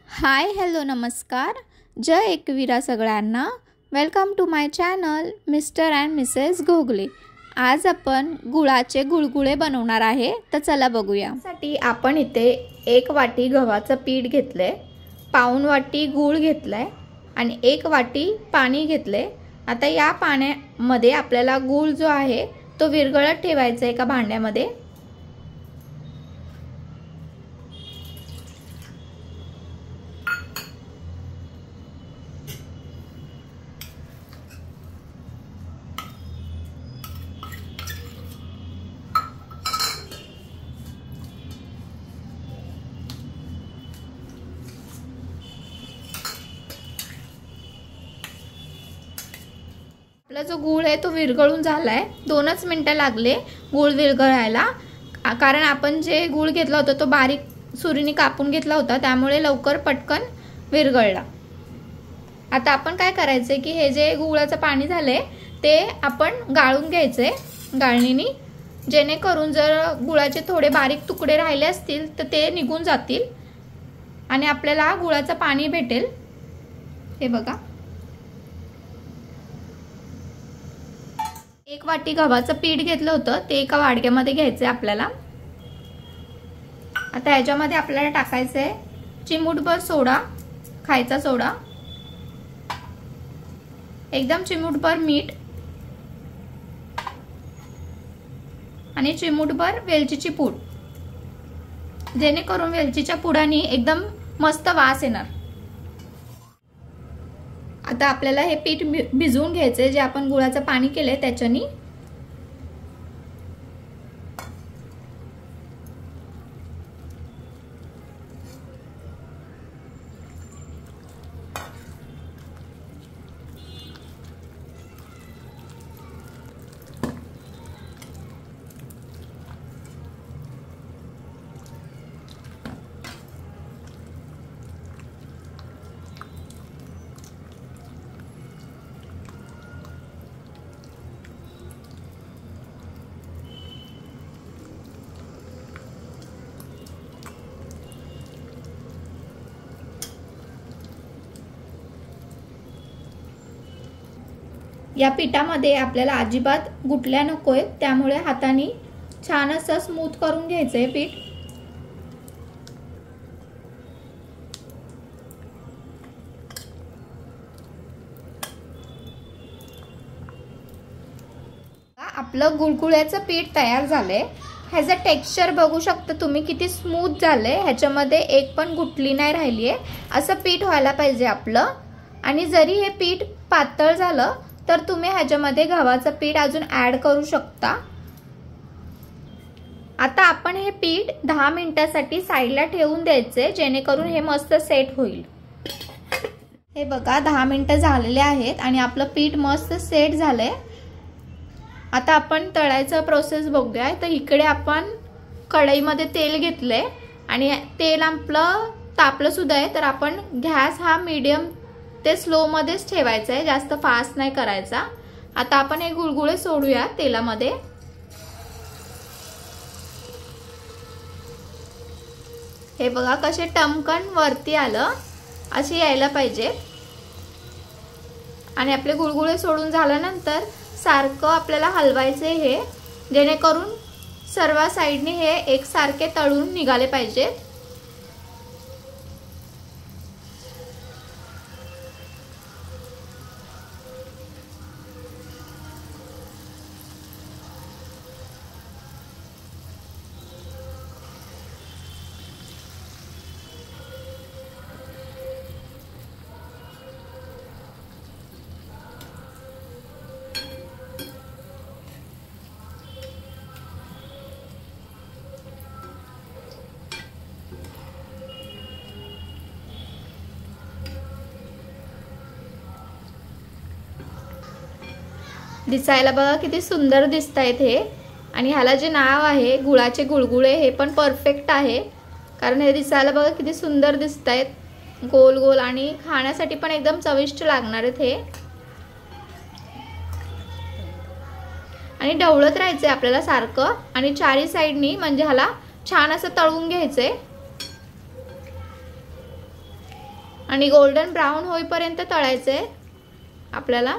Hi hello नमस्कार. जय एकवीरा सगळ्यांना. Welcome to my channel mister and missus Ghogle. आज आपण गुळाचे गुळगुळे बनवणार आहे, तर चला बघूया. साठी आपण इथे 1 वाटी गव्हाचं पीठ घेतले, पाऊण वाटी गूळ घेतलाय आणि 1 वाटी पाणी घेतले. आता या पाण्यामध्ये आपल्याला गूळ जो आहे तो विरघळत ठेवायचा एका भांड्यामध्ये. आपला जो गूळ आहे तो विरघळून झालाय. 2च मिनिटं लागले गूळ विरघळायला, कारण आपण जे गूळ घेतला होता तो बारीक सुरीने कापून घेतला होता, त्यामुळे लवकर पटकन विरघळला. आता आपण काय करायचे की हे जे गुळाचं पाणी झाले ते आपण गाळून घ्यायचे गाळणीने, जेणेकरून जर गुळाचे थोडे बारीक तुकडे राहिले असतील तर ते निघून जातील आणि आपल्याला गुळाचं पाणी भेटेल. हे बघा, 1 वाटी गव्हाचं पीठ घेतलं होतं ते एका वाडक्यामध्ये घ्यायचं आपल्याला. आता याच्यामध्ये आपल्याला टाकायचंय चिमूटभर सोडा, खायचा सोडा, एकदम चिमूटभर मीठ आणि चिमूटभर वेलचीची पूड, जेणेकरून वेलचीच्या पुडाने एकदम मस्त वास येणार. आता आपल्याला हे पीठ भिजवून घ्यायचे, जे आपण गुळाचं पाणी केले त्याच्यानी. या पिठामध्ये आपल्याला अजिबात गुठल्या नकोय, त्यामुळे हाताने छान असं स्मूथ करून घ्यायचंय पीठ. आपलं गुळगुळ्याचं पीठ तयार झालंय. ह्याचं टेक्स्चर बघू शकता तुम्ही किती स्मूथ झालंय. ह्याच्यामध्ये एक पण गुठली नाही राहिली आहे. असं पीठ व्हायला पाहिजे आपलं. आणि जरी हे पीठ पातळ झालं तर तुम्ही ह्याच्यामध्ये गव्हाचं पीठ अजून ऍड करू शकता. आता आपण हे पीठ 10 मिनिटांसाठी साईडला ठेवून द्यायचे, जेणेकरून हे मस्त सेट होईल. हे बघा, 10 मिनिटं झालेले आहेत आणि आपलं पीठ मस्त सेट झालंय. आता आपण तळायचं प्रोसेस बघूया. तर इकडे आपण कढईमध्ये तेल घेतलंय आणि तेल आपलं तापलं सुद्धा आहे. तर आपण गॅस हा मीडियम ते स्लो मध्येच ठेवायचा आहे, जास्त फास्ट नाही करायचा. आता आपण हे गुळगुळे सोडूया तेलामध्ये. हे बघा कसे टमकन वरती आलं, असे यायला पाहिजे. आणि आपले गुळगुळे सोडून झाल्यानंतर सारखं आपल्याला हलवायचे हे, जेणेकरून सर्व साइडने हे एकसारखे तळून निघाले पाहिजेत. दिसायला बघा किती सुंदर दिसतायत हे. आणि ह्याला जे नाव आहे गुळाचे गुळगुळे, हे पण परफेक्ट आहे, कारण हे दिसायला बघा किती सुंदर दिसतायत, गोल गोल, आणि खाण्यासाठी पण एकदम चविष्ट लागणार आहेत हे. आणि ढवळत राहायचे आपल्याला सारखं, आणि चारी साइडनी म्हणजे ह्याला छान असं तळून घ्यायचंय. आणि गोल्डन ब्राऊन होईपर्यंत तळायचे आपल्याला।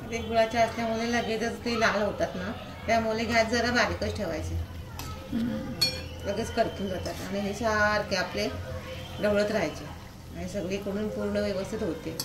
ते गुळाच्या असल्यामुळे लगेचच ते लाल होतात ना, त्यामुळे गॅस जरा बारीकच ठेवायचे, लगेच करपून जातात। आणि हे सारखे आपले ढवळत राहायचे आणि सगळीकडून पूर्ण व्यवस्थित होते।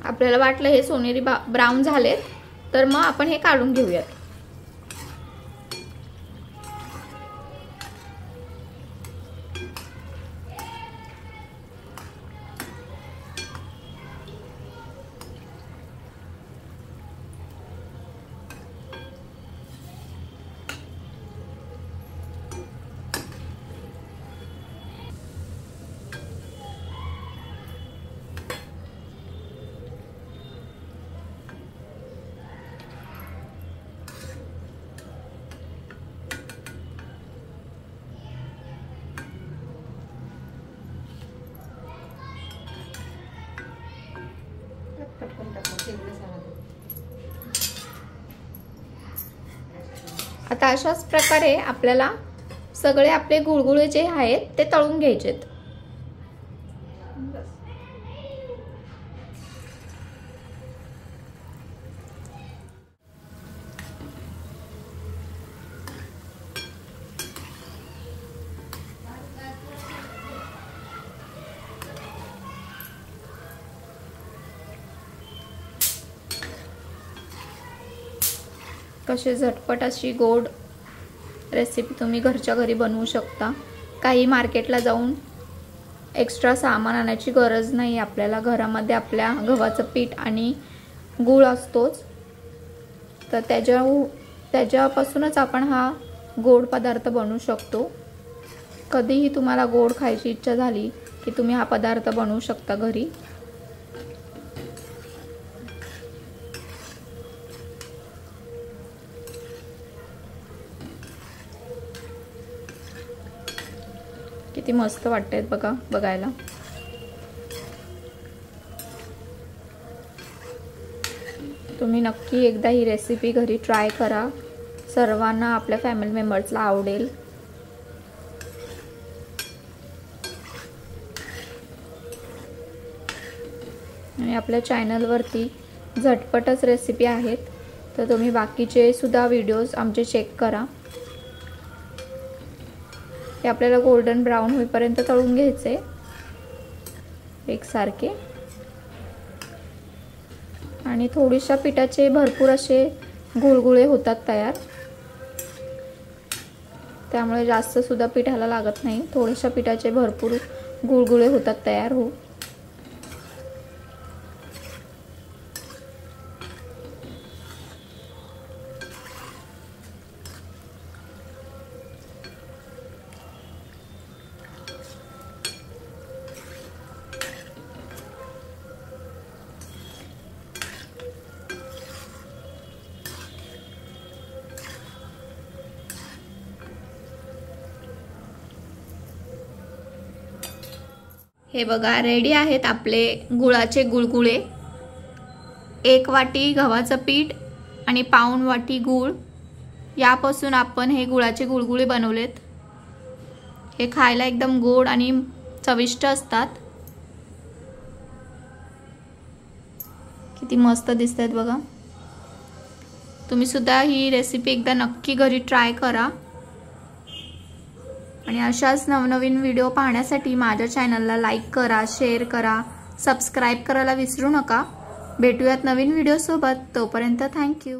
आपल्याला वाटलं हे सोनेरी ब्राऊन झालेत तर मग आपण हे काढून घेऊयात। आता अशाच प्रकारे आपल्याला सगळे आपले गुळगुळे जे आहेत ते तळून घ्यायचेत। कसे झटपट अशी गोड रेसिपी तुम्ही घरच्या घरी बनवू शकता। काही मार्केटला जाऊन एक्स्ट्रा सामान आणायची गरज नाही आपल्याला, घरामध्ये आपल्या गव्हाचं पीठ आणि गूळ असतोच, तर त्याच्यापासूनच आपण हा गोड पदार्थ बनवू शकतो। कधीही तुम्हाला गोड खायची इच्छा झाली की तुम्ही हा पदार्थ बनवू शकता घरी। किती मस्त वाटते बघा बघायला। तुम्ही नक्की एकदा ही रेसिपी घरी ट्राय करा, सर्वांना आपल्या फॅमिली मेंबर्सला आवडेल। आणि आपल्या चॅनलवरती झटपटच रेसिपी आहेत, तर तुम्ही बाकीचे सुद्धा व्हिडिओज आमचे चेक करा। हे आपल्याला गोल्डन ब्राऊन होईपर्यंत तळून घ्यायचे एकसारखे। आणि थोडीशा पिठाचे भरपूर असे गुळगुळे होतात तयार, त्यामुळे जास्त सुद्धा पिठाला लागत नाही, थोड्याशा पिठाचे भरपूर गुळगुळे होतात तयार हो। हे बघा रेडी आहेत आपले गुळाचे गुळगुळे। 1 वाटी गव्हाचं पीठ आणि पाऊण वाटी गूळ यापासून आपण हे गुळाचे गुळगुळे बनवलेत। हे खायला एकदम गोड आणि चविष्ट असतात। किती मस्त दिसतात बघा। तुम्ही सुद्धा ही रेसिपी एकदा नक्की घरी ट्राय करा। आणि अशाच नवनवीन व्हिडिओ पाहण्यासाठी माझ्या चॅनलला लाईक करा, शेअर करा, सबस्क्राइब करायला विसरू नका। भेटूयात नवीन व्हिडिओ सोबत, तोपर्यंत थँक्यू।